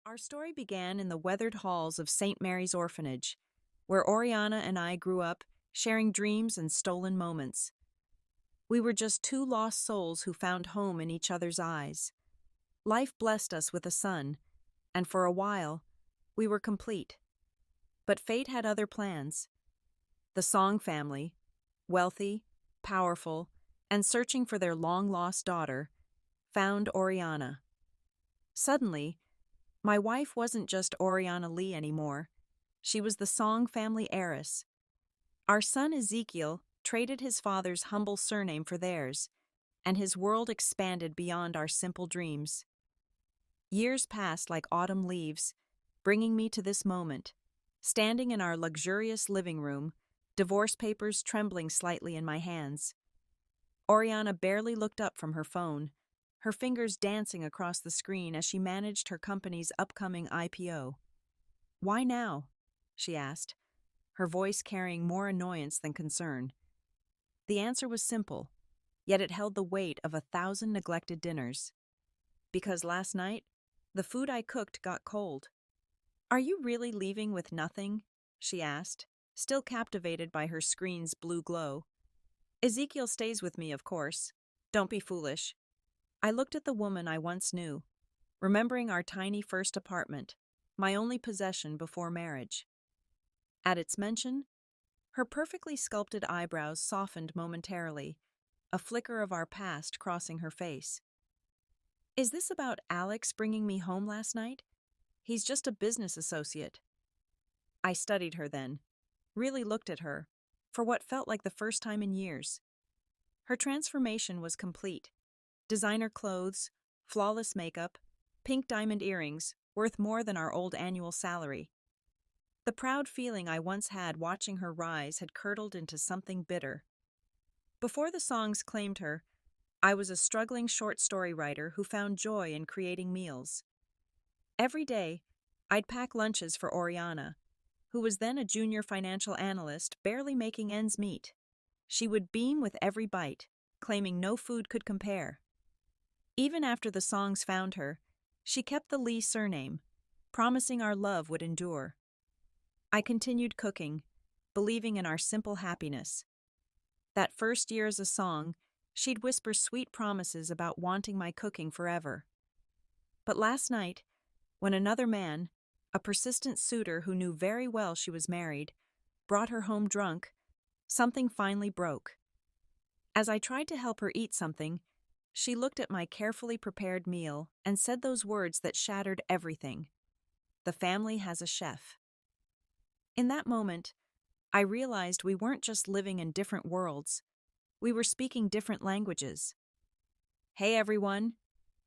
Our story began in the weathered halls of St. Mary's Orphanage, where Oriana and I grew up, sharing dreams and stolen moments. We were just two lost souls who found home in each other's eyes. Life blessed us with a son, and for a while, we were complete. But fate had other plans. The Song family, wealthy, powerful, and searching for their long-lost daughter, found Oriana. Suddenly, my wife wasn't just Oriana Lee anymore. She was the Song family heiress. Our son Ezekiel traded his father's humble surname for theirs, and his world expanded beyond our simple dreams. Years passed like autumn leaves, bringing me to this moment, standing in our luxurious living room, divorce papers trembling slightly in my hands. Oriana barely looked up from her phone, her fingers dancing across the screen as she managed her company's upcoming IPO. "Why now?" she asked, her voice carrying more annoyance than concern. The answer was simple, yet it held the weight of 1,000 neglected dinners. "Because last night, the food I cooked got cold." "Are you really leaving with nothing?" she asked, still captivated by her screen's blue glow. "Ezekiel stays with me, of course. Don't be foolish." I looked at the woman I once knew, remembering our tiny first apartment, my only possession before marriage. At its mention, her perfectly sculpted eyebrows softened momentarily, a flicker of our past crossing her face. "Is this about Alex bringing me home last night? He's just a business associate." I studied her then, really looked at her, for what felt like the first time in years. Her transformation was complete. Designer clothes, flawless makeup, pink diamond earrings, worth more than our old annual salary. The proud feeling I once had watching her rise had curdled into something bitter. Before the songs claimed her, I was a struggling short story writer who found joy in creating meals. Every day, I'd pack lunches for Oriana, who was then a junior financial analyst barely making ends meet. She would beam with every bite, claiming no food could compare. Even after the songs found her, she kept the Lee surname, promising our love would endure. I continued cooking, believing in our simple happiness. That first year as a Song, she'd whisper sweet promises about wanting my cooking forever. But last night, when another man, a persistent suitor who knew very well she was married, brought her home drunk, something finally broke. As I tried to help her eat something, she looked at my carefully prepared meal and said those words that shattered everything. "The family has a chef." In that moment, I realized we weren't just living in different worlds. We were speaking different languages. Hey everyone,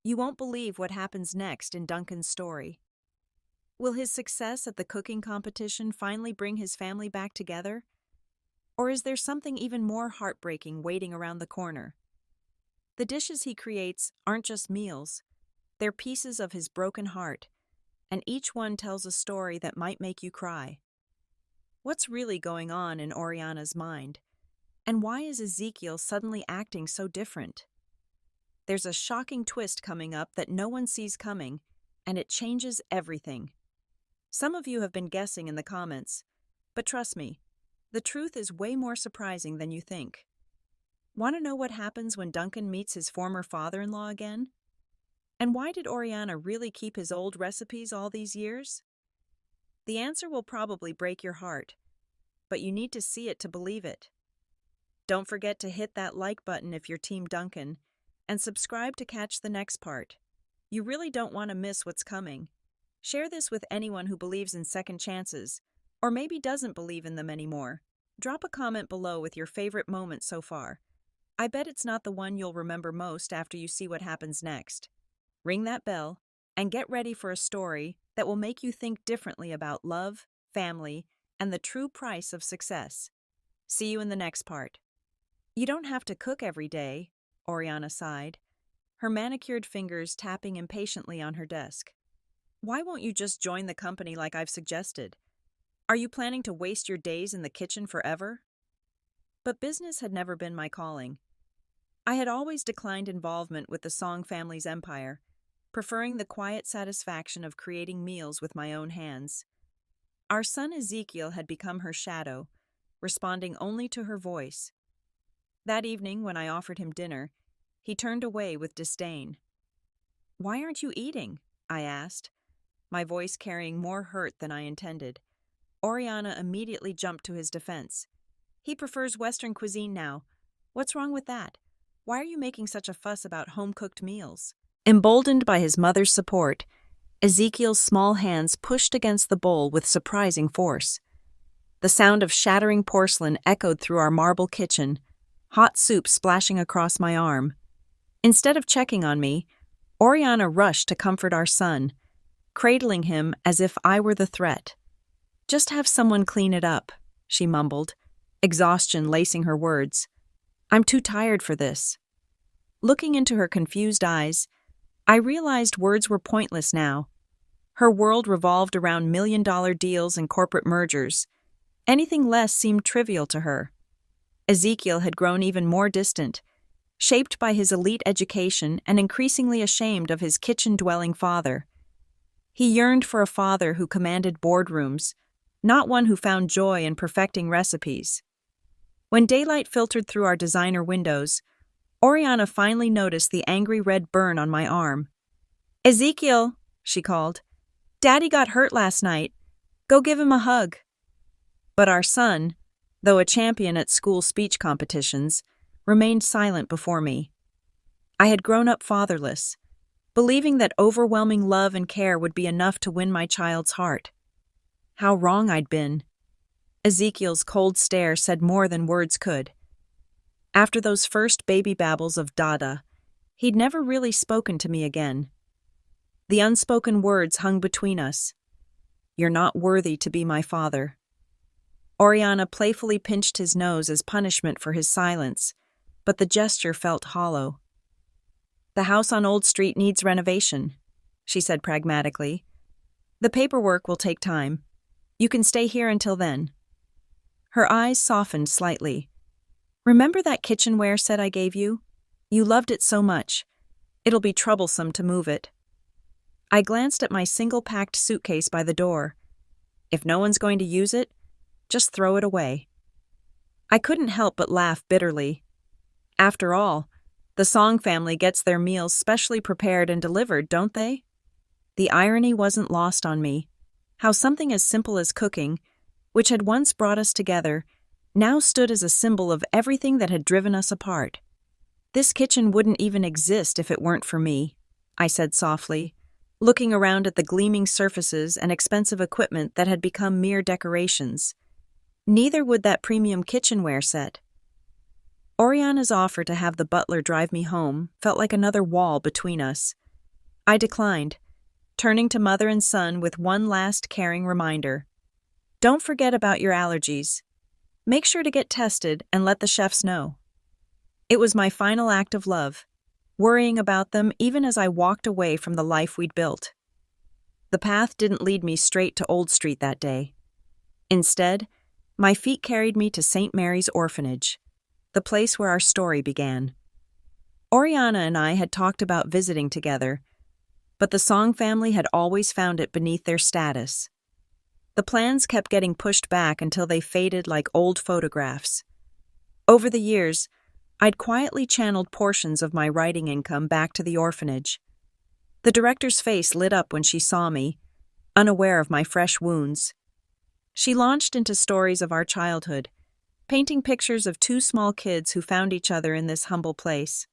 you won't believe what happens next in Duncan's story. Will his success at the cooking competition finally bring his family back together? Or is there something even more heartbreaking waiting around the corner? The dishes he creates aren't just meals, they're pieces of his broken heart, and each one tells a story that might make you cry. What's really going on in Oriana's mind? And why is Ezekiel suddenly acting so different? There's a shocking twist coming up that no one sees coming, and it changes everything. Some of you have been guessing in the comments, but trust me, the truth is way more surprising than you think. Want to know what happens when Duncan meets his former father-in-law again? And why did Oriana really keep his old recipes all these years? The answer will probably break your heart, but you need to see it to believe it. Don't forget to hit that like button if you're Team Duncan, and subscribe to catch the next part. You really don't want to miss what's coming. Share this with anyone who believes in second chances, or maybe doesn't believe in them anymore. Drop a comment below with your favorite moment so far. I bet it's not the one you'll remember most after you see what happens next. Ring that bell, and get ready for a story that will make you think differently about love, family, and the true price of success. See you in the next part. "You don't have to cook every day," Oriana sighed, her manicured fingers tapping impatiently on her desk. "Why won't you just join the company like I've suggested? Are you planning to waste your days in the kitchen forever?" But business had never been my calling. I had always declined involvement with the Song family's empire, preferring the quiet satisfaction of creating meals with my own hands. Our son Ezekiel had become her shadow, responding only to her voice. That evening, when I offered him dinner, he turned away with disdain. "Why aren't you eating?" I asked, my voice carrying more hurt than I intended. Oriana immediately jumped to his defense. "He prefers Western cuisine now. What's wrong with that? Why are you making such a fuss about home-cooked meals?" Emboldened by his mother's support, Ezekiel's small hands pushed against the bowl with surprising force. The sound of shattering porcelain echoed through our marble kitchen, hot soup splashing across my arm. Instead of checking on me, Oriana rushed to comfort our son, cradling him as if I were the threat. "Just have someone clean it up," she mumbled, exhaustion lacing her words. "I'm too tired for this." Looking into her confused eyes, I realized words were pointless now. Her world revolved around million-dollar deals and corporate mergers. Anything less seemed trivial to her. Ezekiel had grown even more distant, shaped by his elite education and increasingly ashamed of his kitchen-dwelling father. He yearned for a father who commanded boardrooms, not one who found joy in perfecting recipes. When daylight filtered through our designer windows, Oriana finally noticed the angry red burn on my arm. "Ezekiel," she called, "Daddy got hurt last night. Go give him a hug." But our son, though a champion at school speech competitions, remained silent before me. I had grown up fatherless, believing that overwhelming love and care would be enough to win my child's heart. How wrong I'd been. Ezekiel's cold stare said more than words could. After those first baby babbles of Dada, he'd never really spoken to me again. The unspoken words hung between us. "You're not worthy to be my father." Oriana playfully pinched his nose as punishment for his silence, but the gesture felt hollow. "The house on Old Street needs renovation," she said pragmatically. "The paperwork will take time. You can stay here until then." Her eyes softened slightly. "Remember that kitchenware set I gave you? You loved it so much. It'll be troublesome to move it." I glanced at my single-packed suitcase by the door. If no one's going to use it, just throw it away. I couldn't help but laugh bitterly. After all, the Song family gets their meals specially prepared and delivered, don't they? The irony wasn't lost on me. How something as simple as cooking, which had once brought us together, now stood as a symbol of everything that had driven us apart. "This kitchen wouldn't even exist if it weren't for me," I said softly, looking around at the gleaming surfaces and expensive equipment that had become mere decorations. Neither would that premium kitchenware set. Oriana's offer to have the butler drive me home felt like another wall between us. I declined, turning to mother and son with one last caring reminder. "Don't forget about your allergies. Make sure to get tested and let the chefs know." It was my final act of love, worrying about them even as I walked away from the life we'd built. The path didn't lead me straight to Old Street that day. Instead, my feet carried me to St. Mary's Orphanage, the place where our story began. Oriana and I had talked about visiting together, but the Song family had always found it beneath their status. The plans kept getting pushed back until they faded like old photographs. Over the years, I'd quietly channeled portions of my writing income back to the orphanage. The director's face lit up when she saw me, unaware of my fresh wounds. She launched into stories of our childhood, painting pictures of two small kids who found each other in this humble place.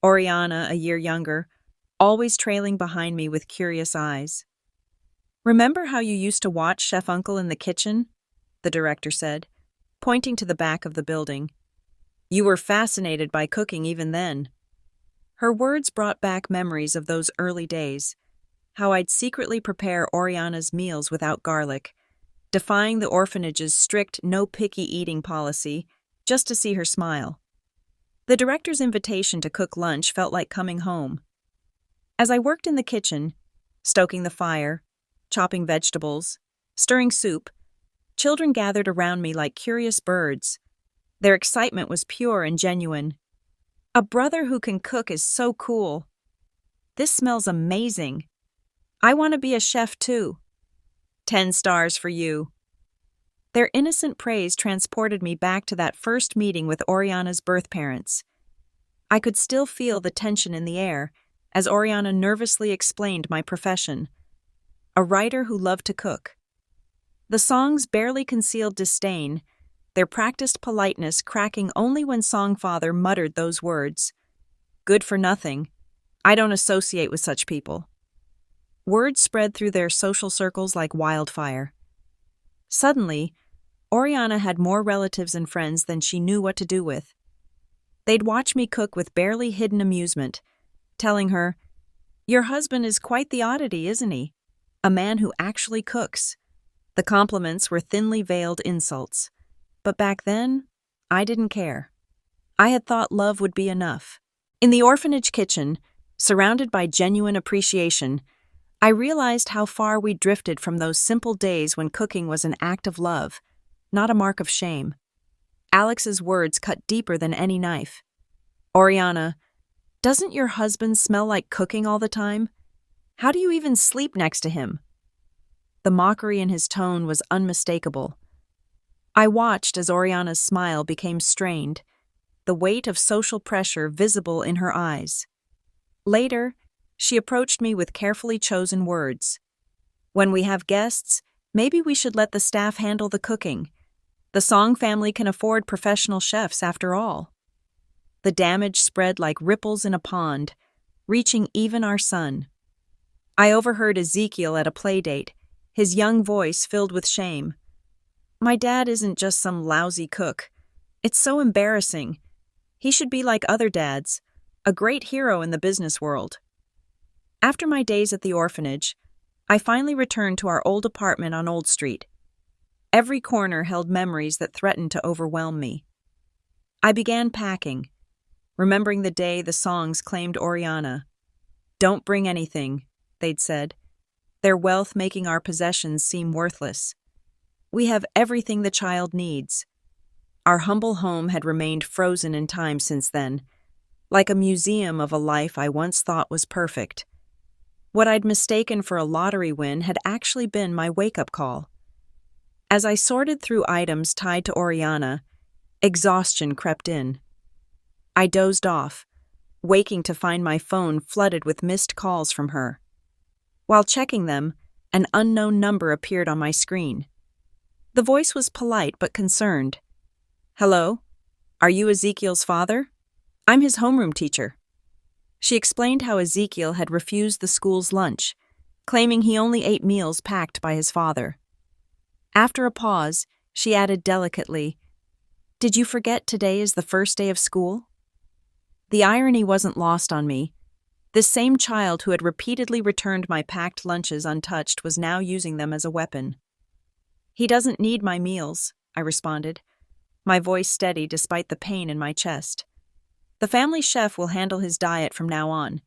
Oriana, a year younger, always trailing behind me with curious eyes. "Remember how you used to watch Chef Uncle in the kitchen?" the director said, pointing to the back of the building. "You were fascinated by cooking even then." Her words brought back memories of those early days, how I'd secretly prepare Oriana's meals without garlic, defying the orphanage's strict no-picky-eating policy, just to see her smile. The director's invitation to cook lunch felt like coming home. As I worked in the kitchen, stoking the fire, chopping vegetables, stirring soup, children gathered around me like curious birds. Their excitement was pure and genuine. "A brother who can cook is so cool." This smells amazing. I want to be a chef too. 10 stars for you. Their innocent praise transported me back to that first meeting with Oriana's birth parents. I could still feel the tension in the air as Oriana nervously explained my profession. A writer who loved to cook. The songs barely concealed disdain, their practiced politeness cracking only when Songfather muttered those words. Good for nothing. I don't associate with such people. Word spread through their social circles like wildfire. Suddenly, Oriana had more relatives and friends than she knew what to do with. They'd watch me cook with barely hidden amusement, telling her, "Your husband is quite the oddity, isn't he? A man who actually cooks." The compliments were thinly veiled insults. But back then, I didn't care. I had thought love would be enough. In the orphanage kitchen, surrounded by genuine appreciation, I realized how far we drifted from those simple days when cooking was an act of love, not a mark of shame. Alex's words cut deeper than any knife. "Oriana, doesn't your husband smell like cooking all the time? How do you even sleep next to him?" The mockery in his tone was unmistakable. I watched as Oriana's smile became strained, the weight of social pressure visible in her eyes. Later, she approached me with carefully chosen words. "When we have guests, maybe we should let the staff handle the cooking. The Song family can afford professional chefs after all." The damage spread like ripples in a pond, reaching even our son. I overheard Ezekiel at a playdate, his young voice filled with shame. "My dad isn't just some lousy cook. It's so embarrassing. He should be like other dads, a great hero in the business world." After my days at the orphanage, I finally returned to our old apartment on Old Street. Every corner held memories that threatened to overwhelm me. I began packing, remembering the day the songs claimed Oriana. "Don't bring anything," they'd said, their wealth making our possessions seem worthless. "We have everything the child needs." Our humble home had remained frozen in time since then, like a museum of a life I once thought was perfect. What I'd mistaken for a lottery win had actually been my wake-up call. As I sorted through items tied to Oriana, exhaustion crept in. I dozed off, waking to find my phone flooded with missed calls from her. While checking them, an unknown number appeared on my screen. The voice was polite but concerned. "Hello? Are you Ezekiel's father? I'm his homeroom teacher." She explained how Ezekiel had refused the school's lunch, claiming he only ate meals packed by his father. After a pause, she added delicately, "Did you forget today is the first day of school?" The irony wasn't lost on me. This same child who had repeatedly returned my packed lunches untouched was now using them as a weapon. "He doesn't need my meals," I responded, my voice steady despite the pain in my chest. "The family chef will handle his diet from now on.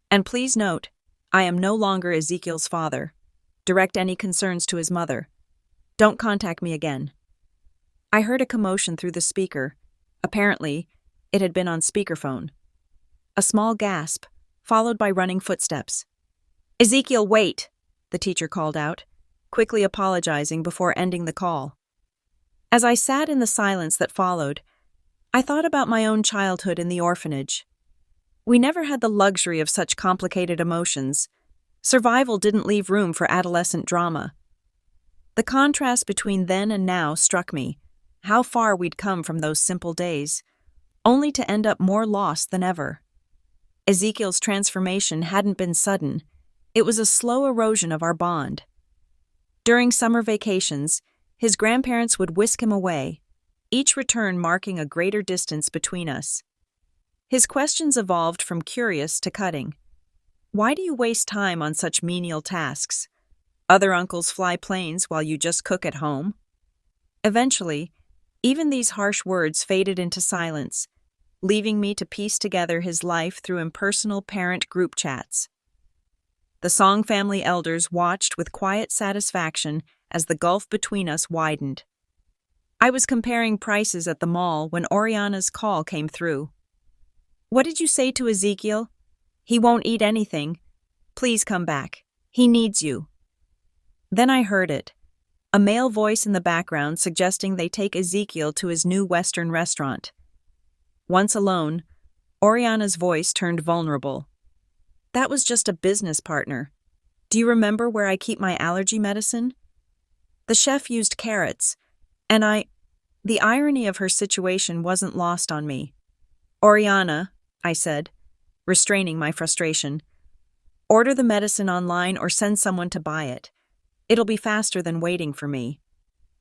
And please note, I am no longer Ezekiel's father. Direct any concerns to his mother. Don't contact me again." I heard a commotion through the speaker. Apparently, it had been on speakerphone. A small gasp, followed by running footsteps. "Ezekiel, wait!" the teacher called out, quickly apologizing before ending the call. As I sat in the silence that followed, I thought about my own childhood in the orphanage. We never had the luxury of such complicated emotions. Survival didn't leave room for adolescent drama. The contrast between then and now struck me, how far we'd come from those simple days, only to end up more lost than ever. Ezekiel's transformation hadn't been sudden. It was a slow erosion of our bond. During summer vacations, his grandparents would whisk him away, each return marking a greater distance between us. His questions evolved from curious to cutting. "Why do you waste time on such menial tasks? Other uncles fly planes while you just cook at home?" Eventually, even these harsh words faded into silence, leaving me to piece together his life through impersonal parent group chats. The Song family elders watched with quiet satisfaction as the gulf between us widened. I was comparing prices at the mall when Oriana's call came through. "What did you say to Ezekiel?" He won't eat anything. Please come back. He needs you." Then I heard it, a male voice in the background suggesting they take Ezekiel to his new Western restaurant. Once alone, Oriana's voice turned vulnerable. "That was just a business partner. Do you remember where I keep my allergy medicine? The chef used carrots, and The irony of her situation wasn't lost on me. "Oriana," I said, restraining my frustration, "order the medicine online or send someone to buy it. It'll be faster than waiting for me.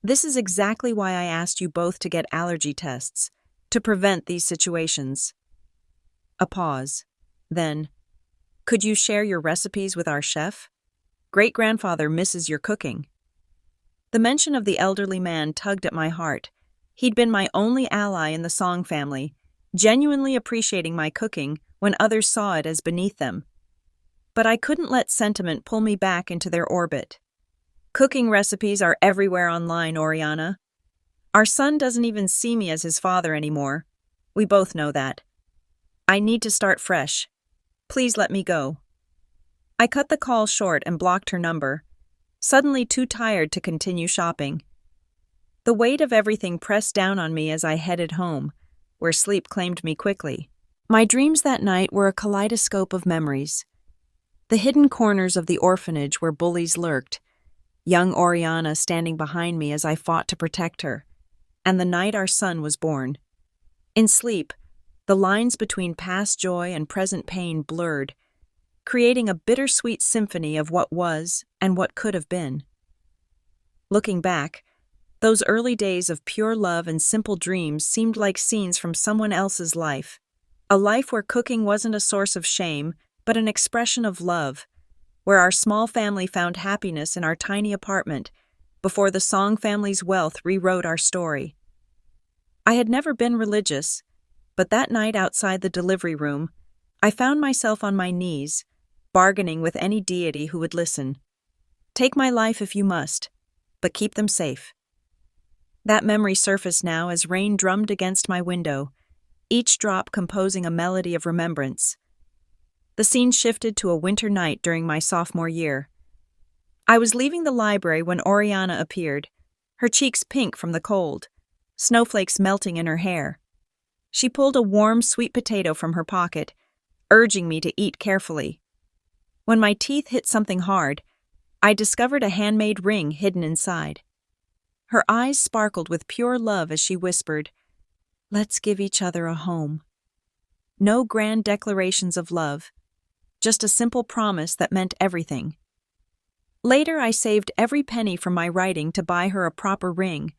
This is exactly why I asked you both to get allergy tests, to prevent these situations." A pause. Then, "Could you share your recipes with our chef? Great-grandfather misses your cooking." The mention of the elderly man tugged at my heart. He'd been my only ally in the Song family, genuinely appreciating my cooking when others saw it as beneath them. But I couldn't let sentiment pull me back into their orbit. "Cooking recipes are everywhere online, Oriana. Our son doesn't even see me as his father anymore. We both know that. I need to start fresh. Please let me go." I cut the call short and blocked her number, suddenly too tired to continue shopping. The weight of everything pressed down on me as I headed home, where sleep claimed me quickly. My dreams that night were a kaleidoscope of memories. The hidden corners of the orphanage where bullies lurked, young Oriana standing behind me as I fought to protect her, and the night our son was born. In sleep, the lines between past joy and present pain blurred, creating a bittersweet symphony of what was and what could have been. Looking back, those early days of pure love and simple dreams seemed like scenes from someone else's life, a life where cooking wasn't a source of shame, but an expression of love, where our small family found happiness in our tiny apartment before the Song family's wealth rewrote our story. I had never been religious, but that night outside the delivery room, I found myself on my knees, bargaining with any deity who would listen. "Take my life if you must, but keep them safe." That memory surfaced now as rain drummed against my window, each drop composing a melody of remembrance. The scene shifted to a winter night during my sophomore year. I was leaving the library when Oriana appeared, her cheeks pink from the cold, snowflakes melting in her hair. She pulled a warm, sweet potato from her pocket, urging me to eat carefully. When my teeth hit something hard, I discovered a handmade ring hidden inside. Her eyes sparkled with pure love as she whispered, "Let's give each other a home." No grand declarations of love, just a simple promise that meant everything. Later, I saved every penny from my writing to buy her a proper ring,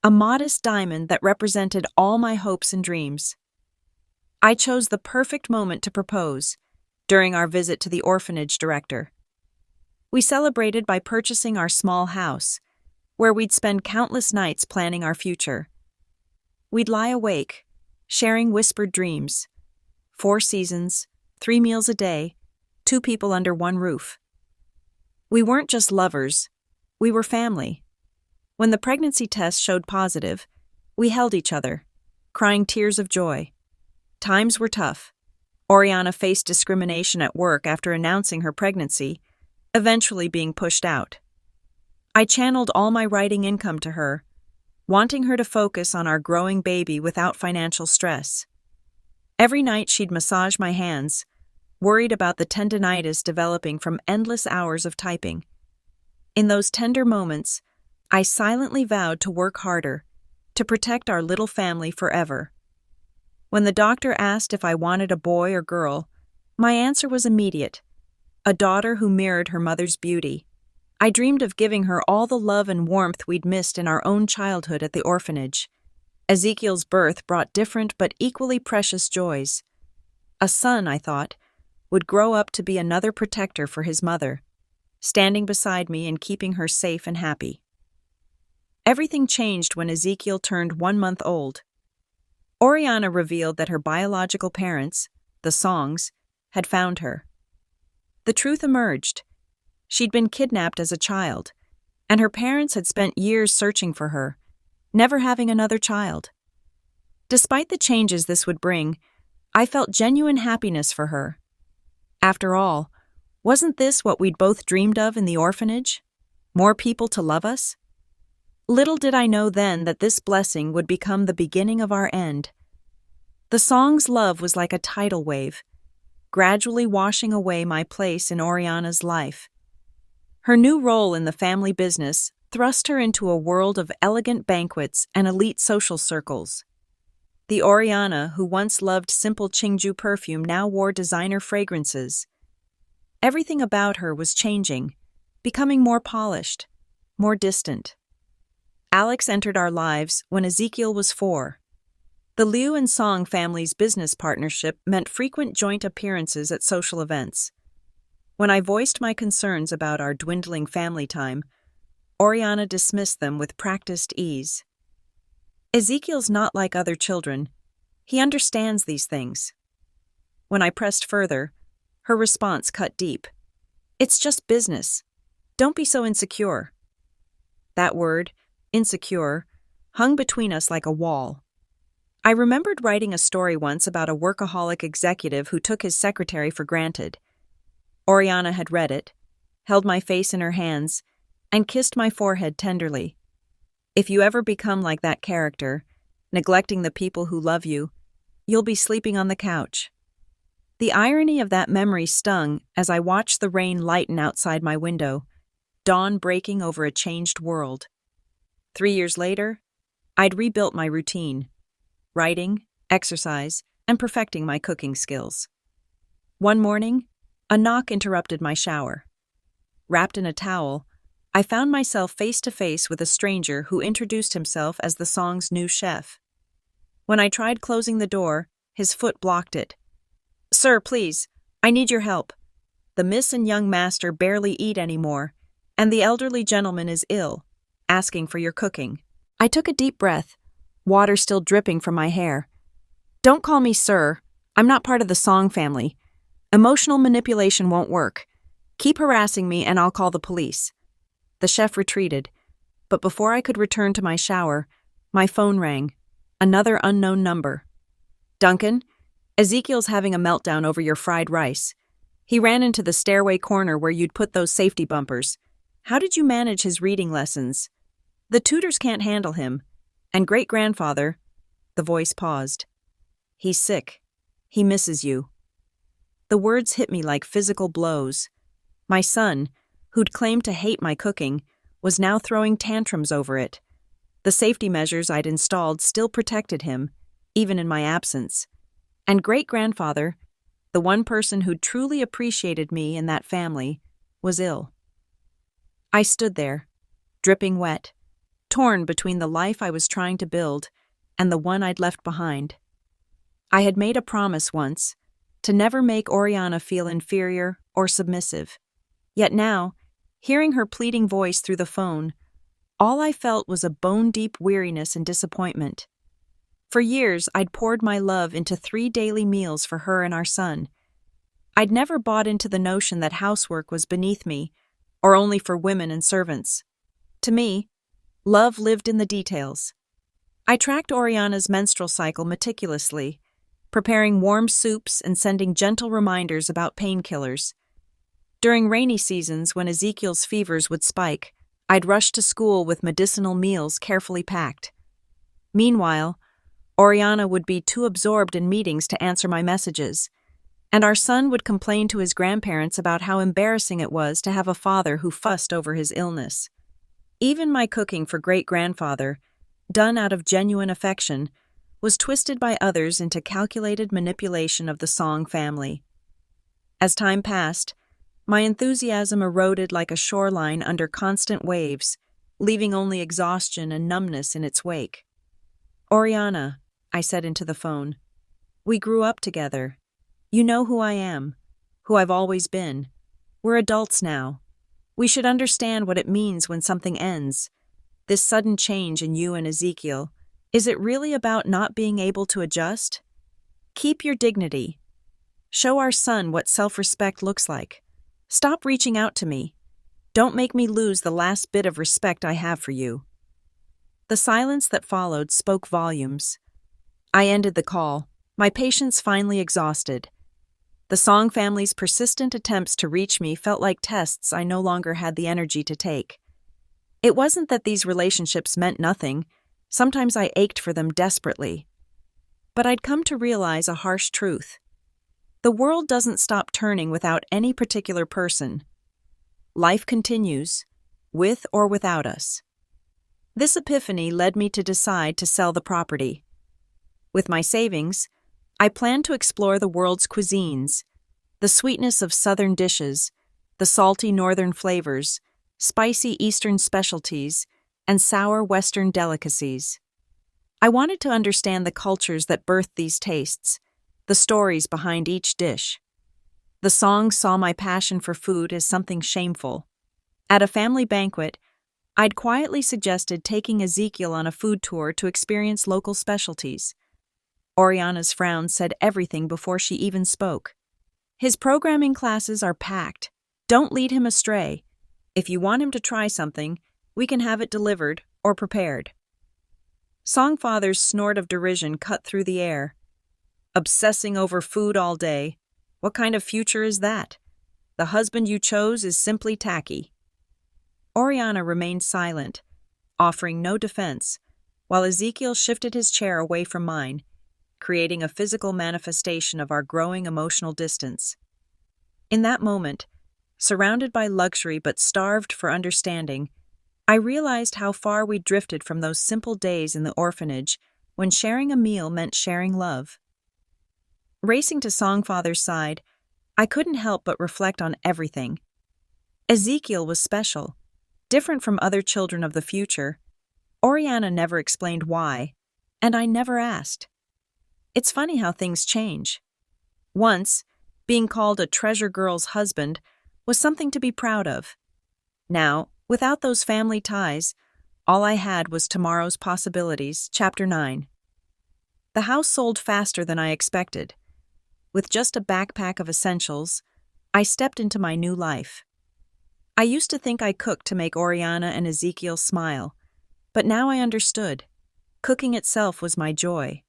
a modest diamond that represented all my hopes and dreams. I chose the perfect moment to propose, during our visit to the orphanage director. We celebrated by purchasing our small house, where we'd spend countless nights planning our future. We'd lie awake, sharing whispered dreams. 4 seasons, 3 meals a day, 2 people under one roof. We weren't just lovers, we were family. When the pregnancy test showed positive, we held each other, crying tears of joy. Times were tough. Oriana faced discrimination at work after announcing her pregnancy, eventually being pushed out. I channeled all my writing income to her, wanting her to focus on our growing baby without financial stress. Every night she'd massage my hands, worried about the tendinitis developing from endless hours of typing. In those tender moments, I silently vowed to work harder, to protect our little family forever. When the doctor asked if I wanted a boy or girl, my answer was immediate: a daughter who mirrored her mother's beauty. I dreamed of giving her all the love and warmth we'd missed in our own childhood at the orphanage. Ezekiel's birth brought different but equally precious joys. A son, I thought, would grow up to be another protector for his mother, standing beside me and keeping her safe and happy. Everything changed when Ezekiel turned 1 month old. Oriana revealed that her biological parents, the Songs, had found her. The truth emerged. She'd been kidnapped as a child, and her parents had spent years searching for her, never having another child. Despite the changes this would bring, I felt genuine happiness for her. After all, wasn't this what we'd both dreamed of in the orphanage? More people to love us? Little did I know then that this blessing would become the beginning of our end. The song's love was like a tidal wave, gradually washing away my place in Oriana's life. Her new role in the family business thrust her into a world of elegant banquets and elite social circles. The Oriana who once loved simple Qingju perfume now wore designer fragrances. Everything about her was changing, becoming more polished, more distant. Alex entered our lives when Ezekiel was 4. The Liu and Song family's business partnership meant frequent joint appearances at social events. When I voiced my concerns about our dwindling family time, Oriana dismissed them with practiced ease. Ezekiel's not like other children. He understands these things. When I pressed further, her response cut deep. It's just business. Don't be so insecure. That word, insecure, hung between us like a wall. I remembered writing a story once about a workaholic executive who took his secretary for granted. Oriana had read it, held my face in her hands, and kissed my forehead tenderly. If you ever become like that character, neglecting the people who love you, you'll be sleeping on the couch. The irony of that memory stung as I watched the rain lighten outside my window, dawn breaking over a changed world. 3 years later, I'd rebuilt my routine, writing, exercise, and perfecting my cooking skills. One morning, a knock interrupted my shower. Wrapped in a towel, I found myself face to face with a stranger who introduced himself as the song's new chef. When I tried closing the door, his foot blocked it. "Sir, please, I need your help. The miss and young master barely eat anymore, and the elderly gentleman is ill, asking for your cooking." I took a deep breath, water still dripping from my hair. "Don't call me sir. I'm not part of the Song family. Emotional manipulation won't work. Keep harassing me and I'll call the police." The chef retreated, but before I could return to my shower, my phone rang. Another unknown number. "Duncan, Ezekiel's having a meltdown over your fried rice. He ran into the stairway corner where you'd put those safety bumpers. How did you manage his reading lessons? The tutors can't handle him. And great-grandfather," the voice paused. "He's sick. He misses you." The words hit me like physical blows. My son, who'd claimed to hate my cooking, was now throwing tantrums over it. The safety measures I'd installed still protected him, even in my absence. And great-grandfather, the one person who'd truly appreciated me in that family, was ill. I stood there, dripping wet, torn between the life I was trying to build and the one I'd left behind. I had made a promise once, to never make Oriana feel inferior or submissive. Yet now, hearing her pleading voice through the phone, all I felt was a bone-deep weariness and disappointment. For years, I'd poured my love into 3 daily meals for her and our son. I'd never bought into the notion that housework was beneath me, or only for women and servants. To me, love lived in the details. I tracked Oriana's menstrual cycle meticulously, preparing warm soups and sending gentle reminders about painkillers. During rainy seasons when Ezekiel's fevers would spike, I'd rush to school with medicinal meals carefully packed. Meanwhile, Oriana would be too absorbed in meetings to answer my messages, and our son would complain to his grandparents about how embarrassing it was to have a father who fussed over his illness. Even my cooking for great-grandfather, done out of genuine affection, was twisted by others into calculated manipulation of the Song family. As time passed, my enthusiasm eroded like a shoreline under constant waves, leaving only exhaustion and numbness in its wake. "Oriana," I said into the phone, "we grew up together. You know who I am, who I've always been. We're adults now. We should understand what it means when something ends. This sudden change in you and Ezekiel, is it really about not being able to adjust? Keep your dignity. Show our son what self-respect looks like. Stop reaching out to me. Don't make me lose the last bit of respect I have for you." The silence that followed spoke volumes. I ended the call, my patience finally exhausted. The Song family's persistent attempts to reach me felt like tests I no longer had the energy to take. It wasn't that these relationships meant nothing. Sometimes I ached for them desperately. But I'd come to realize a harsh truth. The world doesn't stop turning without any particular person. Life continues, with or without us. This epiphany led me to decide to sell the property. With my savings, I planned to explore the world's cuisines, the sweetness of southern dishes, the salty northern flavors, spicy eastern specialties, and sour western delicacies. I wanted to understand the cultures that birthed these tastes, the stories behind each dish. The Song saw my passion for food as something shameful. At a family banquet, I'd quietly suggested taking Ezekiel on a food tour to experience local specialties. Oriana's frown said everything before she even spoke. His programming classes are packed. Don't lead him astray. If you want him to try something, we can have it delivered or prepared. Songfather's snort of derision cut through the air. Obsessing over food all day. What kind of future is that? The husband you chose is simply tacky. Oriana remained silent, offering no defense, while Ezekiel shifted his chair away from mine, creating a physical manifestation of our growing emotional distance. In that moment, surrounded by luxury but starved for understanding, I realized how far we'd drifted from those simple days in the orphanage when sharing a meal meant sharing love. Racing to Songfather's side, I couldn't help but reflect on everything. Ezekiel was special, different from other children of the future. Oriana never explained why, and I never asked. It's funny how things change. Once, being called a treasure girl's husband was something to be proud of. Now, without those family ties, all I had was tomorrow's possibilities. Chapter 9. The house sold faster than I expected. With just a backpack of essentials, I stepped into my new life. I used to think I cooked to make Oriana and Ezekiel smile, but now I understood. Cooking itself was my joy.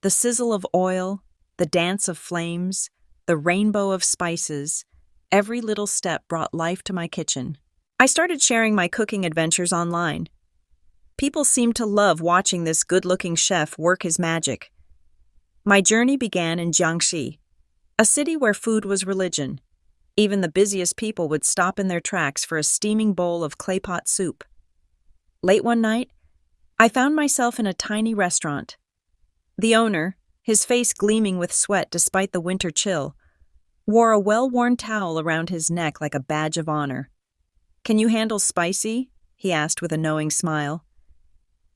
The sizzle of oil, the dance of flames, the rainbow of spices, every little step brought life to my kitchen. I started sharing my cooking adventures online. People seemed to love watching this good-looking chef work his magic. My journey began in Jiangxi, a city where food was religion. Even the busiest people would stop in their tracks for a steaming bowl of clay pot soup. Late one night, I found myself in a tiny restaurant. The owner, his face gleaming with sweat despite the winter chill, wore a well-worn towel around his neck like a badge of honor. "Can you handle spicy?" he asked with a knowing smile.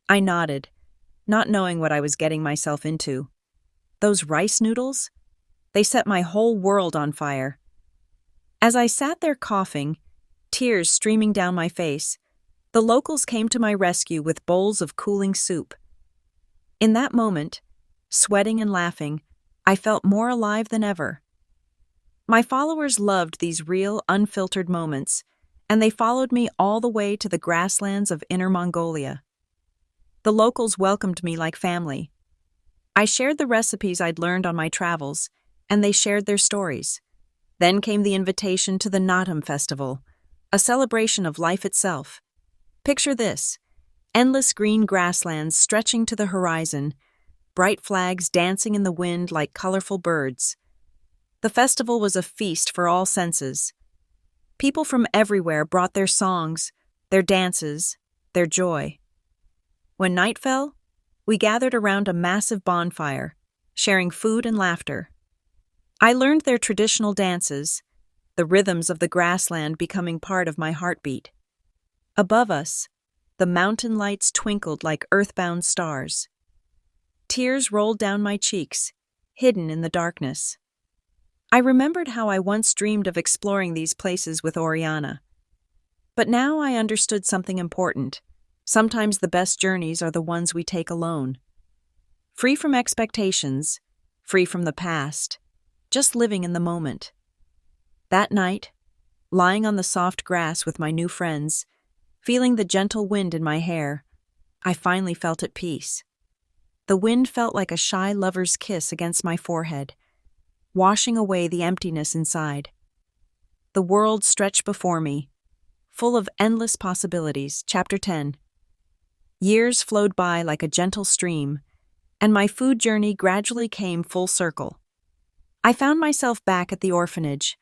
I nodded, not knowing what I was getting myself into. Those rice noodles? They set my whole world on fire. As I sat there coughing, tears streaming down my face, the locals came to my rescue with bowls of cooling soup. In that moment, sweating and laughing, I felt more alive than ever. My followers loved these real, unfiltered moments, and they followed me all the way to the grasslands of Inner Mongolia. The locals welcomed me like family. I shared the recipes I'd learned on my travels, and they shared their stories. Then came the invitation to the Naadam Festival, a celebration of life itself. Picture this: endless green grasslands stretching to the horizon, bright flags dancing in the wind like colorful birds. The festival was a feast for all senses. People from everywhere brought their songs, their dances, their joy. When night fell, we gathered around a massive bonfire, sharing food and laughter. I learned their traditional dances, the rhythms of the grassland becoming part of my heartbeat. Above us, the mountain lights twinkled like earthbound stars. Tears rolled down my cheeks, hidden in the darkness. I remembered how I once dreamed of exploring these places with Oriana. But now I understood something important. Sometimes the best journeys are the ones we take alone. Free from expectations, free from the past, just living in the moment. That night, lying on the soft grass with my new friends, feeling the gentle wind in my hair, I finally felt at peace. The wind felt like a shy lover's kiss against my forehead. washing away the emptiness inside. The world stretched before me, full of endless possibilities. Chapter 10. Years flowed by like a gentle stream, and my food journey gradually came full circle. I found myself back at the orphanage,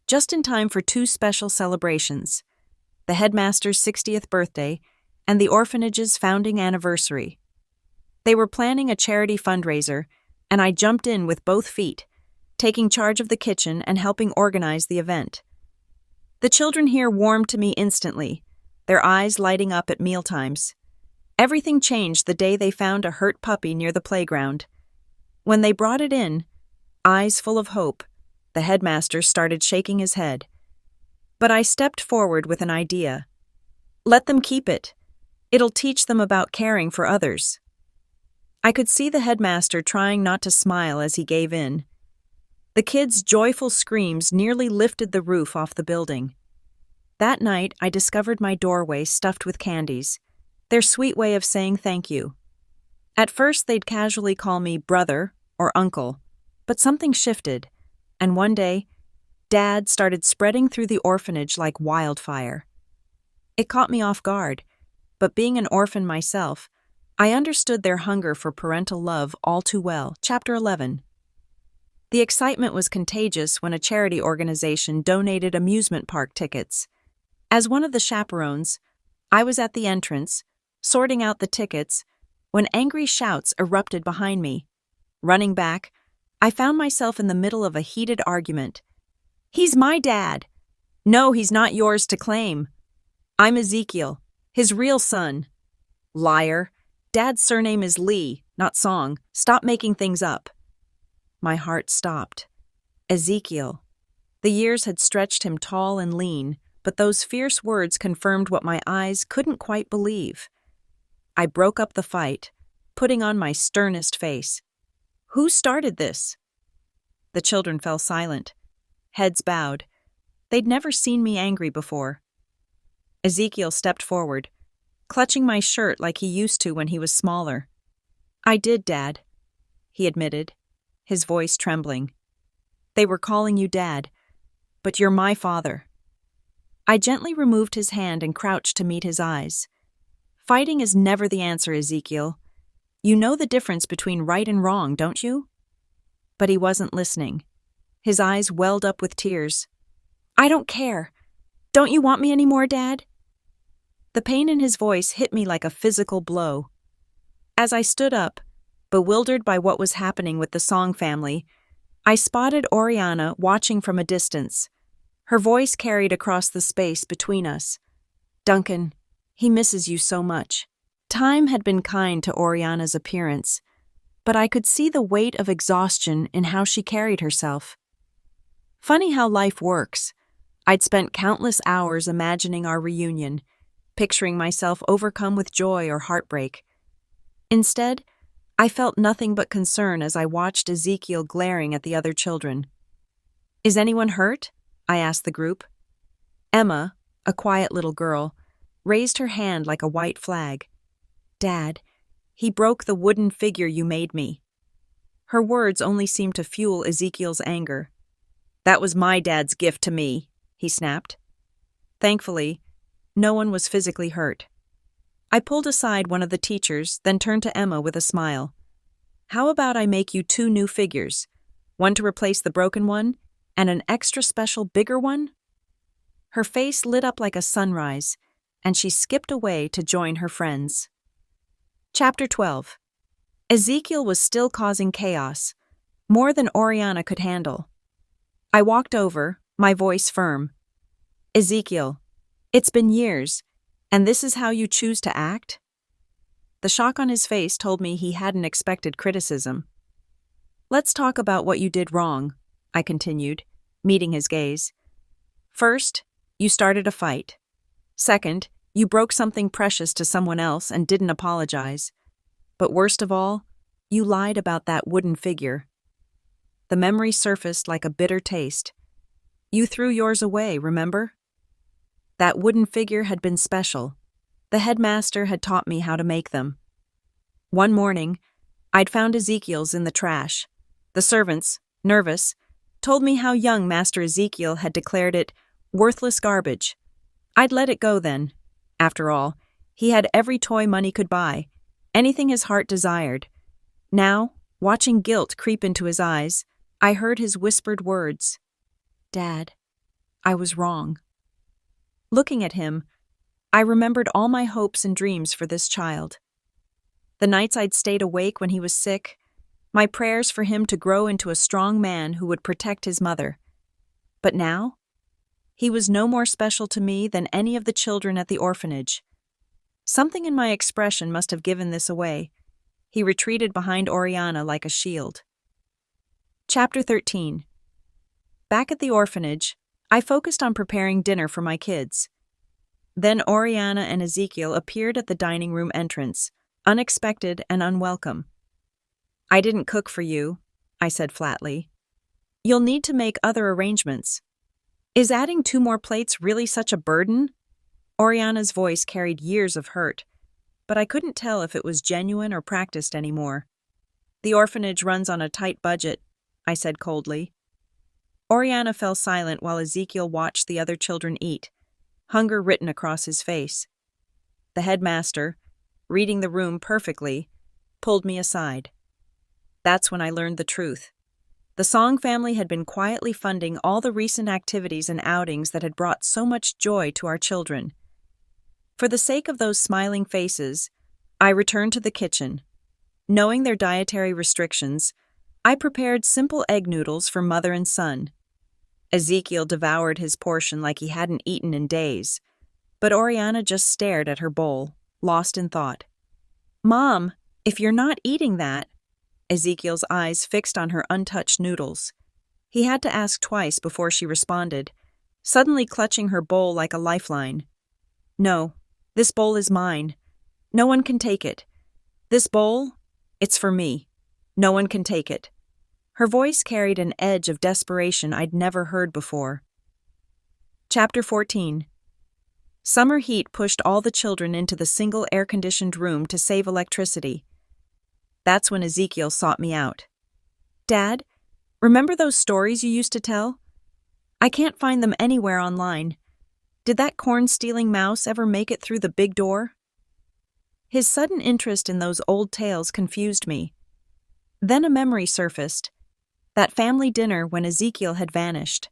just in time for two special celebrations: the headmaster's 60th birthday and the orphanage's founding anniversary. They were planning a charity fundraiser, and I jumped in with both feet, taking charge of the kitchen and helping organize the event. The children here warmed to me instantly, their eyes lighting up at mealtimes. Everything changed the day they found a hurt puppy near the playground. When they brought it in, eyes full of hope, the headmaster started shaking his head. But I stepped forward with an idea. Let them keep it. It'll teach them about caring for others. I could see the headmaster trying not to smile as he gave in. The kids' joyful screams nearly lifted the roof off the building. That night, I discovered my doorway stuffed with candies, their sweet way of saying thank you. At first, they'd casually call me brother or uncle, but something shifted, and one day, Dad started spreading through the orphanage like wildfire. It caught me off guard, but being an orphan myself, I understood their hunger for parental love all too well. Chapter 11. The excitement was contagious when a charity organization donated amusement park tickets. As one of the chaperones, I was at the entrance, sorting out the tickets, when angry shouts erupted behind me. Running back, I found myself in the middle of a heated argument. "He's my dad!" "No, he's not yours to claim." "I'm Ezekiel, his real son." "Liar. Dad's surname is Lee, not Song. Stop making things up." My heart stopped. Ezekiel. The years had stretched him tall and lean, but those fierce words confirmed what my eyes couldn't quite believe. I broke up the fight, putting on my sternest face. "Who started this?" The children fell silent, heads bowed. They'd never seen me angry before. Ezekiel stepped forward, clutching my shirt like he used to when he was smaller. "I did, Dad," he admitted, his voice trembling. "They were calling you Dad, but you're my father." I gently removed his hand and crouched to meet his eyes. "Fighting is never the answer, Ezekiel. You know the difference between right and wrong, don't you?" But he wasn't listening. His eyes welled up with tears. "I don't care. Don't you want me anymore, Dad?" The pain in his voice hit me like a physical blow. As I stood up, bewildered by what was happening with the Song family, I spotted Oriana watching from a distance. Her voice carried across the space between us. "Duncan, he misses you so much." Time had been kind to Oriana's appearance, but I could see the weight of exhaustion in how she carried herself. Funny how life works. I'd spent countless hours imagining our reunion, picturing myself overcome with joy or heartbreak. Instead, I felt nothing but concern as I watched Ezekiel glaring at the other children. "Is anyone hurt?" I asked the group. Emma, a quiet little girl, raised her hand like a white flag. "Dad, he broke the wooden figure you made me." Her words only seemed to fuel Ezekiel's anger. "That was my dad's gift to me," he snapped. Thankfully, no one was physically hurt. I pulled aside one of the teachers, then turned to Emma with a smile. "How about I make you 2 new figures, one to replace the broken one, and an extra special bigger one?" Her face lit up like a sunrise, and she skipped away to join her friends. Chapter 12. Ezekiel was still causing chaos, more than Oriana could handle. I walked over, my voice firm. "Ezekiel, it's been years, and this is how you choose to act?" The shock on his face told me he hadn't expected criticism. "Let's talk about what you did wrong," I continued, meeting his gaze. "First, you started a fight. Second, you broke something precious to someone else and didn't apologize. But worst of all, you lied about that wooden figure." The memory surfaced like a bitter taste. "You threw yours away, remember?" That wooden figure had been special. The headmaster had taught me how to make them. One morning, I'd found Ezekiel's in the trash. The servants, nervous, told me how young Master Ezekiel had declared it worthless garbage. I'd let it go then. After all, he had every toy money could buy, anything his heart desired. Now, watching guilt creep into his eyes, I heard his whispered words. Dad, I was wrong. Looking at him, I remembered all my hopes and dreams for this child. The nights I'd stayed awake when he was sick, my prayers for him to grow into a strong man who would protect his mother. But now, he was no more special to me than any of the children at the orphanage. Something in my expression must have given this away. He retreated behind Oriana like a shield. Chapter 13. Back at the orphanage, I focused on preparing dinner for my kids. Then Oriana and Ezekiel appeared at the dining room entrance, unexpected and unwelcome. I didn't cook for you, I said flatly. You'll need to make other arrangements. Is adding 2 more plates really such a burden? Oriana's voice carried years of hurt, but I couldn't tell if it was genuine or practiced anymore. The orphanage runs on a tight budget, I said coldly. Oriana fell silent while Ezekiel watched the other children eat, hunger written across his face. The headmaster, reading the room perfectly, pulled me aside. That's when I learned the truth. The Song family had been quietly funding all the recent activities and outings that had brought so much joy to our children. For the sake of those smiling faces, I returned to the kitchen. Knowing their dietary restrictions, I prepared simple egg noodles for mother and son. Ezekiel devoured his portion like he hadn't eaten in days, but Oriana just stared at her bowl, lost in thought. Mom, if you're not eating that, Ezekiel's eyes fixed on her untouched noodles. He had to ask twice before she responded, suddenly clutching her bowl like a lifeline. No, this bowl is mine. No one can take it. This bowl, it's for me. No one can take it. Her voice carried an edge of desperation I'd never heard before. Chapter 14. Summer heat pushed all the children into the single air-conditioned room to save electricity. That's when Ezekiel sought me out. Dad, remember those stories you used to tell? I can't find them anywhere online. Did that corn-stealing mouse ever make it through the big door? His sudden interest in those old tales confused me. Then a memory surfaced. That family dinner when Ezekiel had vanished.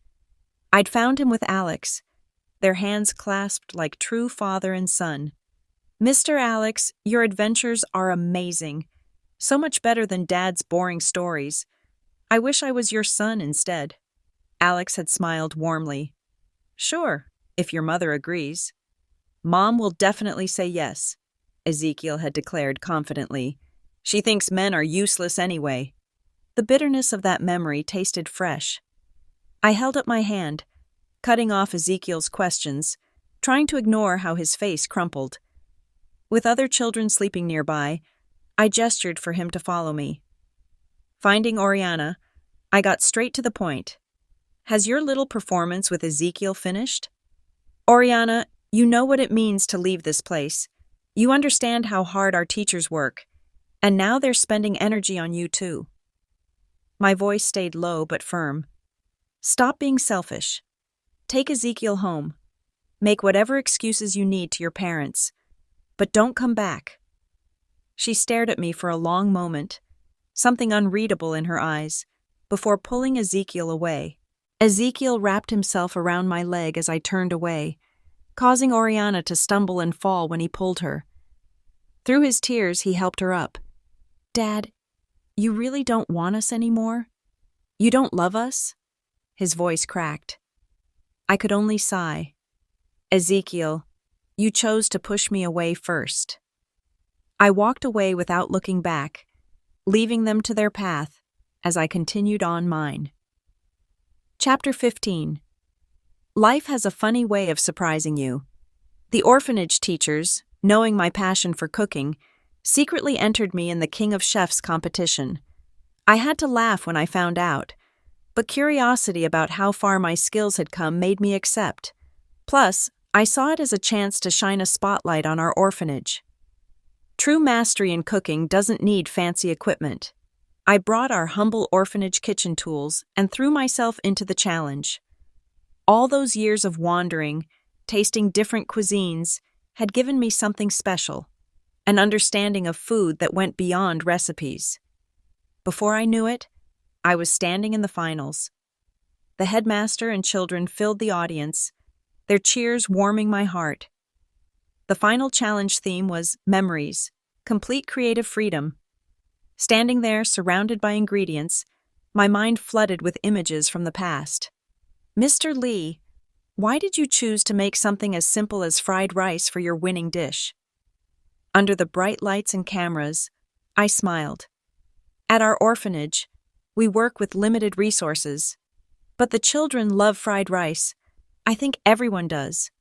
I'd found him with Alex, their hands clasped like true father and son. Mr. Alex, your adventures are amazing. So much better than Dad's boring stories. I wish I was your son instead. Alex had smiled warmly. Sure, if your mother agrees. Mom will definitely say yes, Ezekiel had declared confidently. She thinks men are useless anyway. The bitterness of that memory tasted fresh. I held up my hand, cutting off Ezekiel's questions, trying to ignore how his face crumpled. With other children sleeping nearby, I gestured for him to follow me. Finding Oriana, I got straight to the point. Has your little performance with Ezekiel finished? Oriana, you know what it means to leave this place. You understand how hard our teachers work, and now they're spending energy on you too. My voice stayed low but firm. Stop being selfish. Take Ezekiel home. Make whatever excuses you need to your parents, but don't come back. She stared at me for a long moment, something unreadable in her eyes, before pulling Ezekiel away. Ezekiel wrapped himself around my leg as I turned away, causing Oriana to stumble and fall when he pulled her. Through his tears, he helped her up. Dad, you really don't want us anymore? You don't love us? His voice cracked. I could only sigh. Ezekiel, you chose to push me away first. I walked away without looking back, leaving them to their path as I continued on mine. Chapter 15. Life has a funny way of surprising you. The orphanage teachers, knowing my passion for cooking, secretly entered me in the King of Chefs competition. I had to laugh when I found out, but curiosity about how far my skills had come made me accept. Plus, I saw it as a chance to shine a spotlight on our orphanage. True mastery in cooking doesn't need fancy equipment. I brought our humble orphanage kitchen tools and threw myself into the challenge. All those years of wandering, tasting different cuisines, had given me something special, an understanding of food that went beyond recipes. Before I knew it, I was standing in the finals. The headmaster and children filled the audience, their cheers warming my heart. The final challenge theme was memories, complete creative freedom. Standing there, surrounded by ingredients, my mind flooded with images from the past. Mr. Lee, why did you choose to make something as simple as fried rice for your winning dish? Under the bright lights and cameras, I smiled. At our orphanage, we work with limited resources. But the children love fried rice. I think everyone does.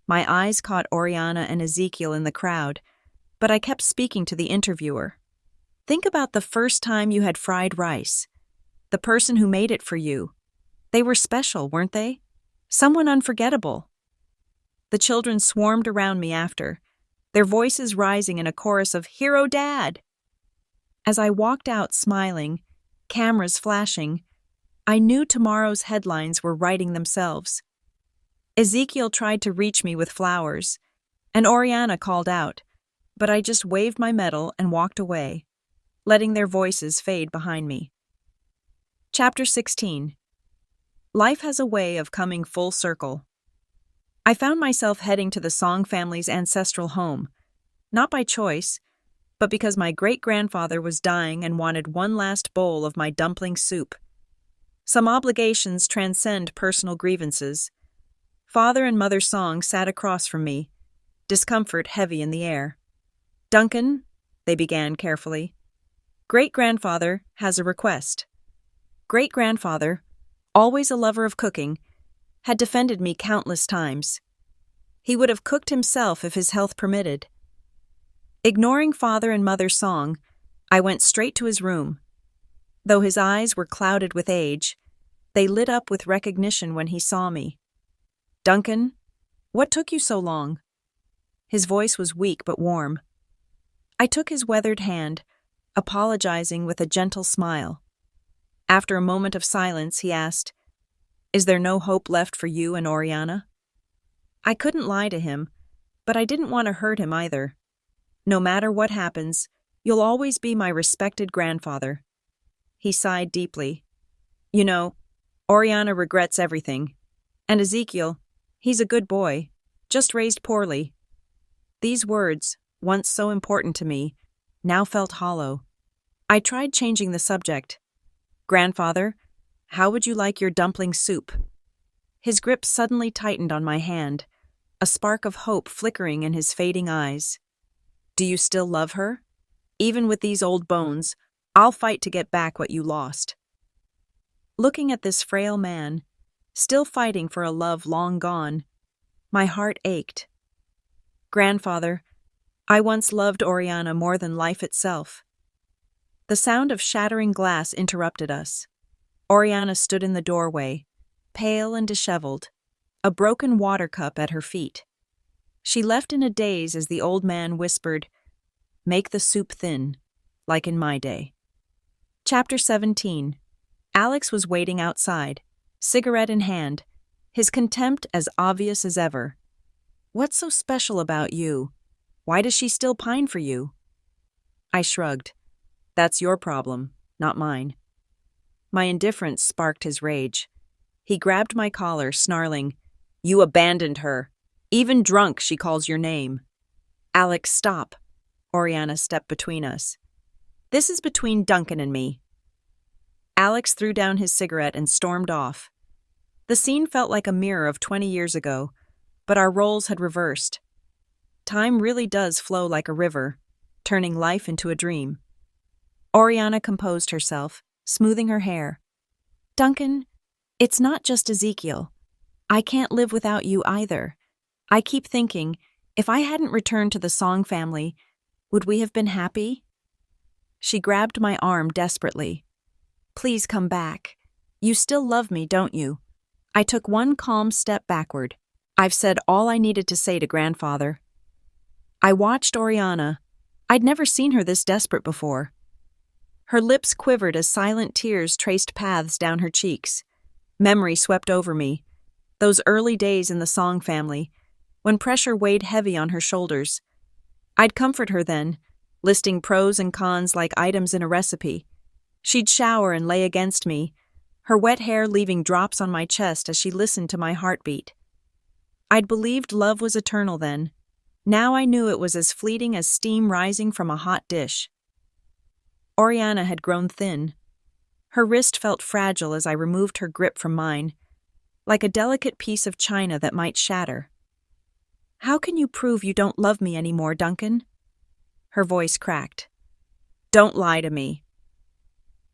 My eyes caught Oriana and Ezekiel in the crowd, but I kept speaking to the interviewer. Think about the first time you had fried rice. The person who made it for you. They were special, weren't they? Someone unforgettable. The children swarmed around me after, their voices rising in a chorus of "Hero Dad!" As I walked out smiling, cameras flashing, I knew tomorrow's headlines were writing themselves. Ezekiel tried to reach me with flowers, and Oriana called out, but I just waved my medal and walked away, letting their voices fade behind me. Chapter 16. Life has a way of coming full circle. I found myself heading to the Song family's ancestral home, not by choice, but because my great-grandfather was dying and wanted one last bowl of my dumpling soup. Some obligations transcend personal grievances. Father and Mother Song sat across from me, discomfort heavy in the air. "Duncan," they began carefully, "great-grandfather has a request." Great-grandfather, always a lover of cooking, had defended me countless times. He would have cooked himself if his health permitted. Ignoring Father and Mother Song, I went straight to his room. Though his eyes were clouded with age, they lit up with recognition when he saw me. "Duncan, what took you so long?" His voice was weak but warm. I took his weathered hand, apologizing with a gentle smile. After a moment of silence, he asked, "Is there no hope left for you and Oriana?" I couldn't lie to him, but I didn't want to hurt him either. "No matter what happens, you'll always be my respected grandfather." He sighed deeply. "You know, Oriana regrets everything. And Ezekiel, he's a good boy, just raised poorly." These words, once so important to me, now felt hollow. I tried changing the subject. "Grandfather, how would you like your dumpling soup?" His grip suddenly tightened on my hand, a spark of hope flickering in his fading eyes. "Do you still love her? Even with these old bones, I'll fight to get back what you lost." Looking at this frail man, still fighting for a love long gone, my heart ached. "Grandfather, I once loved Oriana more than life itself." The sound of shattering glass interrupted us. Oriana stood in the doorway, pale and disheveled, a broken water cup at her feet. She left in a daze as the old man whispered, "Make the soup thin, like in my day." Chapter 17. Alex was waiting outside, cigarette in hand, his contempt as obvious as ever. "What's so special about you? Why does she still pine for you?" I shrugged. "That's your problem, not mine." My indifference sparked his rage. He grabbed my collar, snarling, "You abandoned her. Even drunk, she calls your name." "Alex, stop." Oriana stepped between us. "This is between Duncan and me." Alex threw down his cigarette and stormed off. The scene felt like a mirror of 20 years ago, but our roles had reversed. Time really does flow like a river, turning life into a dream. Oriana composed herself, smoothing her hair. "Duncan, it's not just Ezekiel. I can't live without you either. I keep thinking, if I hadn't returned to the Song family, would we have been happy?" She grabbed my arm desperately. "Please come back. You still love me, don't you?" I took one calm step backward. I've said all I needed to say to Grandfather. I watched Oriana. I'd never seen her this desperate before. Her lips quivered as silent tears traced paths down her cheeks. Memory swept over me. Those early days in the Song family, when pressure weighed heavy on her shoulders. I'd comfort her then, listing pros and cons like items in a recipe. She'd shower and lay against me, her wet hair leaving drops on my chest as she listened to my heartbeat. I'd believed love was eternal then. Now I knew it was as fleeting as steam rising from a hot dish. Oriana had grown thin. Her wrist felt fragile as I removed her grip from mine, like a delicate piece of china that might shatter. "How can you prove you don't love me anymore, Duncan?" Her voice cracked. "Don't lie to me."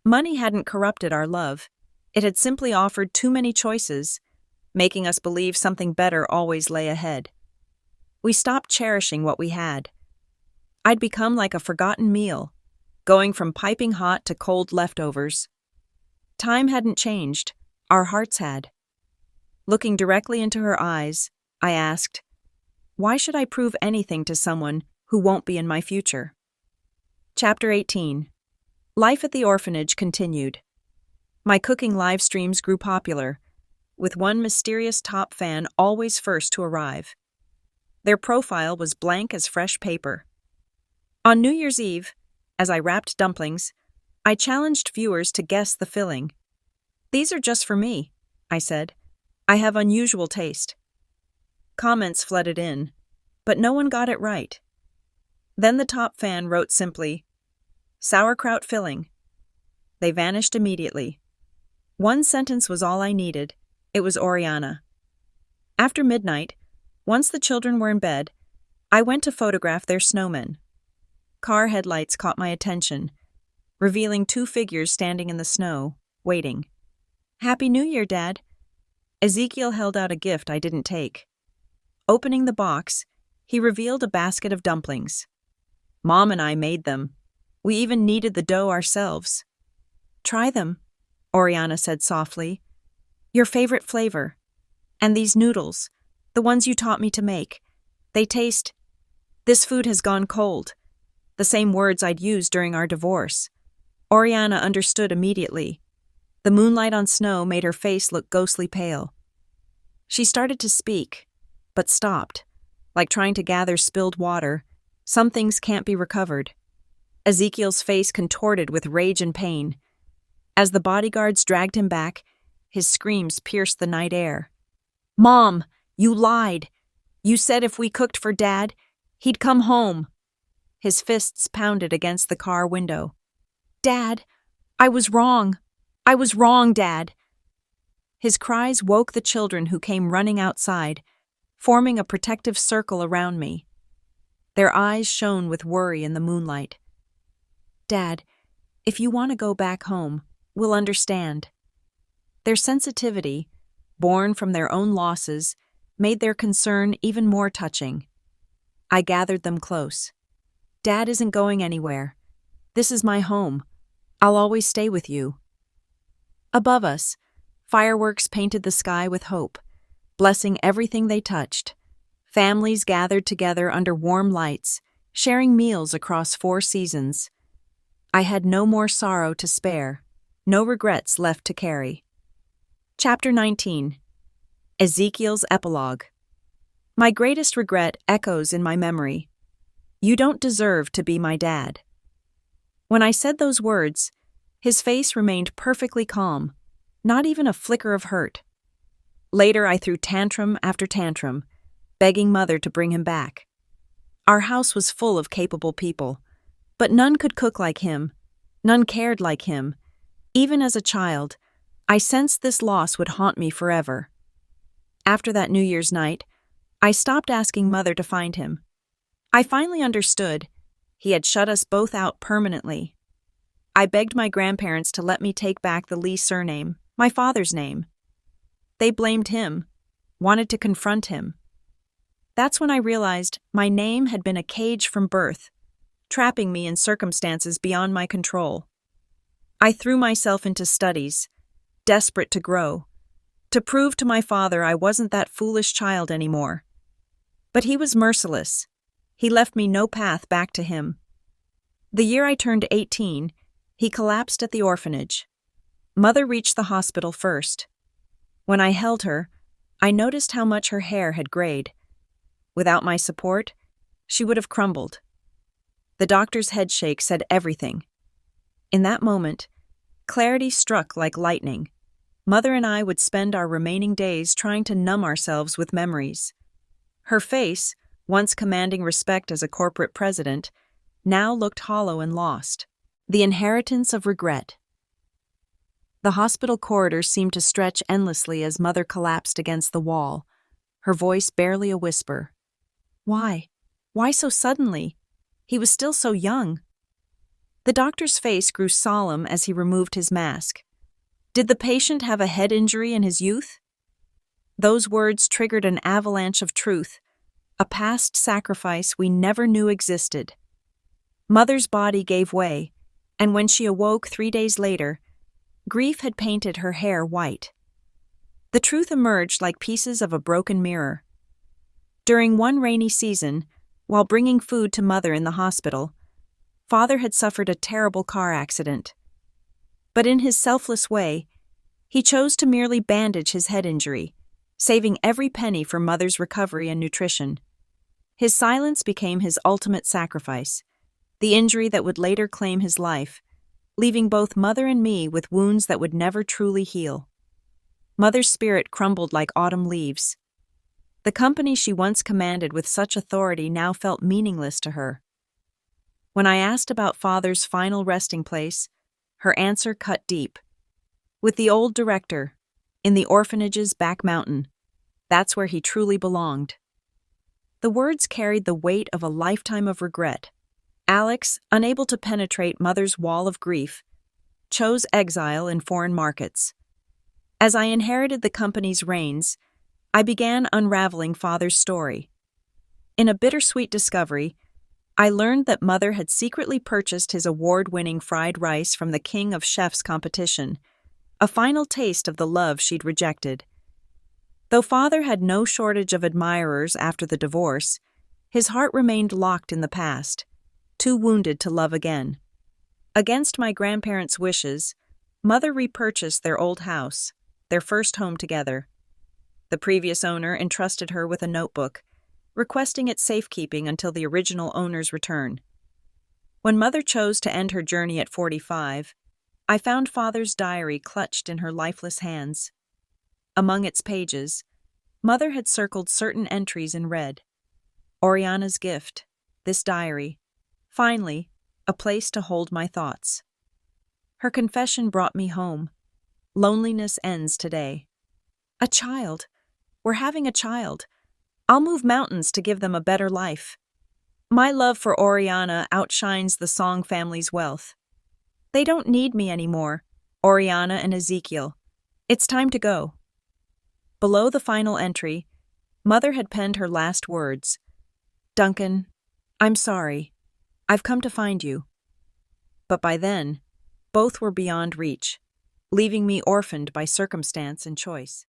Money hadn't corrupted our love. It had simply offered too many choices, making us believe something better always lay ahead. We stopped cherishing what we had. I'd become like a forgotten meal, going from piping hot to cold leftovers. Time hadn't changed, our hearts had. Looking directly into her eyes, I asked, "Why should I prove anything to someone who won't be in my future?" Chapter 18. Life at the orphanage continued. My cooking live streams grew popular, with one mysterious top fan always first to arrive. Their profile was blank as fresh paper. On New Year's Eve, as I wrapped dumplings, I challenged viewers to guess the filling. "These are just for me," I said. "I have unusual taste." Comments flooded in, but no one got it right. Then the top fan wrote simply, "Sauerkraut filling." They vanished immediately. One sentence was all I needed. It was Oriana. After midnight, once the children were in bed, I went to photograph their snowmen. Car headlights caught my attention, revealing two figures standing in the snow, waiting. "Happy New Year, Dad." Ezekiel held out a gift I didn't take. Opening the box, he revealed a basket of dumplings. Mom and I made them. We even kneaded the dough ourselves. "Try them," Oriana said softly. "Your favorite flavor. And these noodles, the ones you taught me to make. They taste... This food has gone cold." The same words I'd used during our divorce. Oriana understood immediately. The moonlight on snow made her face look ghostly pale. She started to speak, but stopped, like trying to gather spilled water. Some things can't be recovered. Ezekiel's face contorted with rage and pain. As the bodyguards dragged him back, his screams pierced the night air. "Mom, you lied. You said if we cooked for Dad, he'd come home." His fists pounded against the car window. "Dad, I was wrong. I was wrong, Dad." His cries woke the children who came running outside, forming a protective circle around me. Their eyes shone with worry in the moonlight. "Dad, if you want to go back home, we'll understand." Their sensitivity, born from their own losses, made their concern even more touching. I gathered them close. "Dad isn't going anywhere. This is my home. I'll always stay with you." Above us, fireworks painted the sky with hope, blessing everything they touched. Families gathered together under warm lights, sharing meals across 4 seasons. I had no more sorrow to spare, no regrets left to carry. Chapter 19. Ezekiel's Epilogue. My greatest regret echoes in my memory. "You don't deserve to be my dad." When I said those words, his face remained perfectly calm, not even a flicker of hurt. Later I threw tantrum after tantrum, begging Mother to bring him back. Our house was full of capable people, but none could cook like him, none cared like him. Even as a child, I sensed this loss would haunt me forever. After that New Year's night, I stopped asking Mother to find him. I finally understood. He had shut us both out permanently. I begged my grandparents to let me take back the Lee surname, my father's name. They blamed him, wanted to confront him. That's when I realized my name had been a cage from birth, trapping me in circumstances beyond my control. I threw myself into studies, desperate to grow, to prove to my father I wasn't that foolish child anymore. But he was merciless. He left me no path back to him. The year I turned 18, He collapsed at the orphanage. Mother reached the hospital first. When I held her, I noticed how much her hair had grayed. Without my support, she would have crumbled. The doctor's headshake said everything. In that moment, clarity struck like lightning. Mother and I would spend our remaining days trying to numb ourselves with memories. Her face, once commanding respect as a corporate president, now looked hollow and lost. The inheritance of regret. The hospital corridors seemed to stretch endlessly as Mother collapsed against the wall, her voice barely a whisper. Why? Why so suddenly? He was still so young. The doctor's face grew solemn as he removed his mask. Did the patient have a head injury in his youth? Those words triggered an avalanche of truth, a past sacrifice we never knew existed. Mother's body gave way, and when she awoke 3 days later, grief had painted her hair white. The truth emerged like pieces of a broken mirror. During one rainy season, while bringing food to Mother in the hospital, Father had suffered a terrible car accident. But in his selfless way, he chose to merely bandage his head injury, saving every penny for Mother's recovery and nutrition. His silence became his ultimate sacrifice, the injury that would later claim his life, leaving both Mother and me with wounds that would never truly heal. Mother's spirit crumbled like autumn leaves. The company she once commanded with such authority now felt meaningless to her. When I asked about Father's final resting place, her answer cut deep. With the old director, in the orphanage's back mountain. That's where he truly belonged. The words carried the weight of a lifetime of regret. Alex, unable to penetrate Mother's wall of grief, chose exile in foreign markets. As I inherited the company's reins, I began unraveling Father's story. In a bittersweet discovery, I learned that Mother had secretly purchased his award-winning fried rice from the King of Chefs competition, a final taste of the love she'd rejected. Though Father had no shortage of admirers after the divorce, his heart remained locked in the past, too wounded to love again. Against my grandparents' wishes, Mother repurchased their old house, their first home together. The previous owner entrusted her with a notebook, requesting its safekeeping until the original owner's return. When Mother chose to end her journey at 45, I found Father's diary clutched in her lifeless hands. Among its pages, Mother had circled certain entries in red. Oriana's gift, this diary, finally, a place to hold my thoughts. Her confession brought me home. Loneliness ends today. A child. We're having a child. I'll move mountains to give them a better life. My love for Oriana outshines the Song family's wealth. They don't need me anymore, Oriana and Ezekiel. It's time to go. Below the final entry, Mother had penned her last words. Duncan, I'm sorry. I've come to find you. But by then, both were beyond reach, leaving me orphaned by circumstance and choice.